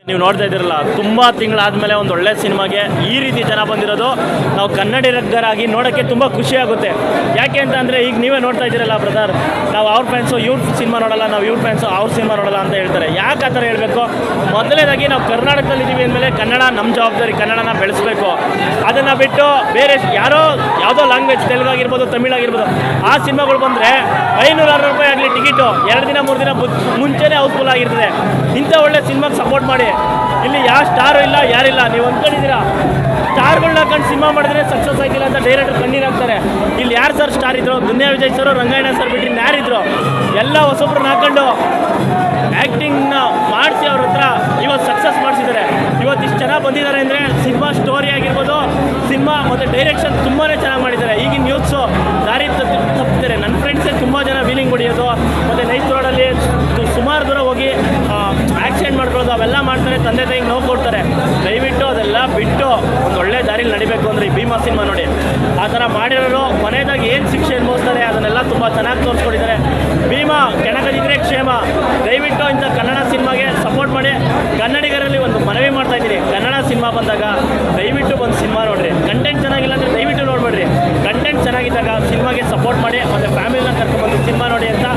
ನೀವು ನೋಡ್ತಾ ಇದ್ದೀರಲ್ಲ, ತುಂಬ ತಿಂಗಳಾದಮೇಲೆ ಒಂದು ಒಳ್ಳೆ ಸಿನಿಮಾಗೆ ಈ ರೀತಿ ಜನ ಬಂದಿರೋದು ನಾವು ಕನ್ನಡಿಗರಾಗಿ ನೋಡೋಕ್ಕೆ ತುಂಬ ಖುಷಿಯಾಗುತ್ತೆ. ಯಾಕೆ ಅಂತ ಅಂದರೆ ಈಗ ನೀವೇ ನೋಡ್ತಾ ಇದ್ದೀರಲ್ಲ ಬ್ರದರ್, ನಾವು ಅವ್ರ ಫ್ಯಾನ್ಸು ಇವ್ರ ಸಿನಿಮಾ ನೋಡಲ್ಲ, ನಾವು ಇವ್ರ ಫ್ಯಾನ್ಸು ಅವ್ರ ಸಿನಿಮಾ ನೋಡಲ್ಲ ಅಂತ ಹೇಳ್ತಾರೆ. ಯಾಕೆ ಆ ಥರ ಹೇಳಬೇಕು? ಮೊದಲನೇದಾಗಿ ನಾವು ಕರ್ನಾಟಕದಲ್ಲಿದ್ದೀವಿ ಅಂದಮೇಲೆ ಕನ್ನಡ ನಮ್ಮ ಜವಾಬ್ದಾರಿ, ಕನ್ನಡನ ಬೆಳೆಸಬೇಕು. ಅದನ್ನು ಬಿಟ್ಟು ಬೇರೆ ಯಾವುದೋ ಲ್ಯಾಂಗ್ವೇಜ್, ತೆಲುಗು ಆಗಿರ್ಬೋದು, ತಮಿಳ್ ಆಗಿರ್ಬೋದು, ಆ ಸಿನಿಮಾಗಳು ಬಂದರೆ 500-600 ರೂಪಾಯಿ ಆಗಲಿ ಟಿಕೆಟು 2 ದಿನ 3 ದಿನ ಮುಂಚೆನೇ ಹೌಸ್ಫುಲ್ ಆಗಿರ್ತದೆ. ಇಂಥ ಒಳ್ಳೆ ಸಿನಿಮಾಗೆ ಸಪೋರ್ಟ್ ಮಾಡಿ. ಇಲ್ಲಿ ಯಾವ ಸ್ಟಾರು ಇಲ್ಲ, ಯಾರಿಲ್ಲ. ನೀವು ಅಂದ್ಕೊಂಡಿದ್ದೀರಾ ಸ್ಟಾರ್ಗಳನ್ನ ಕಂಡು ಸಿನಿಮಾ ಮಾಡಿದ್ರೆ ಸಕ್ಸಸ್ ಆಗಿಲ್ಲ ಅಂತ ಡೈರೆಕ್ಟರ್ ಕಣ್ಣೀರು ಹಾಕ್ತಾರೆ. ಇಲ್ಲಿ ಯಾರು ಸರ್ ಸ್ಟಾರ್ ಇದ್ರು? ದುನಿಯಾ ವಿಜಯ್ ಸರ್, ರಂಗಾಯಣ ಸರ್ ಬಿಟ್ಟು ಯಾರಿದ್ರು? ಎಲ್ಲ ಹೊಸೊಬ್ರನ್ನ ಹಾಕೊಂಡು ಆ್ಯಕ್ಟಿಂಗ್ನ ಮಾಡಿಸಿ ಅವ್ರ ಹತ್ರ ಇವತ್ತು ಸಕ್ಸಸ್ ಮಾಡಿಸಿದ್ದಾರೆ. ಇವತ್ತು ಇಷ್ಟು ಚೆನ್ನಾಗಿ ಬಂದಿದ್ದಾರೆ ಅಂದರೆ ಸಿನಿಮಾ ಸ್ಟೋರಿ ಆಗಿರ್ಬೋದು, ಸಿನಿಮಾ ಮತ್ತು ಡೈರೆಕ್ಷನ್ ತುಂಬಾ ಚೆನ್ನಾಗಿ ಮಾಡಿದ್ದಾರೆ. ಈಗಿನ ಯೂತ್ಸು ದಾರಿ ತಪ್ಪಿದ್ದಾರೆ. ನನ್ನ ಫ್ರೆಂಡ್ಸೇ ತುಂಬ ಜನ ವೀಲಿಂಗ್ ಹೊಡಿಯೋದು ಮತ್ತು ನೈಟ್ ರೋಡಲ್ಲಿ ಸುಮಾರು ದೂರ ಹೋಗಿ ಆಕ್ಸಿಡೆಂಟ್ ಮಾಡ್ಕೊಳ್ಳೋದು ಅವೆಲ್ಲ ಮಾಡ್ತಾರೆ. ತಂದೆ ತಾಯಿಗೆ ನೋವು ಕೊಡ್ತಾರೆ. ದಯವಿಟ್ಟು ಅದೆಲ್ಲ ಬಿಟ್ಟು ಒಂದು ಒಳ್ಳೆ ದಾರಿಲಿ ನಡಿಬೇಕು ಅಂದರೆ ಈ ಭೀಮಾ ಸಿನಿಮಾ ನೋಡಿ. ಆ ಥರ ಮಾಡಿರೋರು ಕೊನೆಯದಾಗಿ ಏನು ಶಿಕ್ಷೆ ಅನುಭವಿಸ್ತಾರೆ ಅದನ್ನೆಲ್ಲ ತುಂಬ ಚೆನ್ನಾಗಿ ತೋರಿಸ್ಕೊಟ್ಟಿದ್ದಾರೆ. ಭೀಮಾ ಕೆಣಕದಿದ್ರೆ ಕ್ಷೇಮ. ದಯವಿಟ್ಟು ಇಂಥ ಕನ್ನಡ ಸಿನಿಮಾಗೆ ಸಪೋರ್ಟ್ ಮಾಡಿ. ಕನ್ನಡಿಗರಲ್ಲಿ ಒಂದು ಮನವಿ ಮಾಡ್ತಾ ಇದ್ದೀನಿ, ಕನ್ನಡ ಸಿನಿಮಾ ಬಂದಾಗ ದಯವಿಟ್ಟು ಒಂದು ಸಿನಿಮಾ ನೋಡಿರಿ. ಕಂಟೆಂಟ್ ಚೆನ್ನಾಗಿಲ್ಲ ಅಂದರೆ ದಯವಿಟ್ಟು ನೋಡಬೇಡ್ರಿ. ಕಂಟೆಂಟ್ ಚೆನ್ನಾಗಿದ್ದಾಗ ಸಿನಿಮಾಗೆ ಸಪೋರ್ಟ್ ಮಾಡಿ ಮತ್ತು ಫ್ಯಾಮಿಲಿನ ಕರ್ಕೊಂಡ್ಬಂದು ಸಿನಿಮಾ ನೋಡಿ ಅಂತ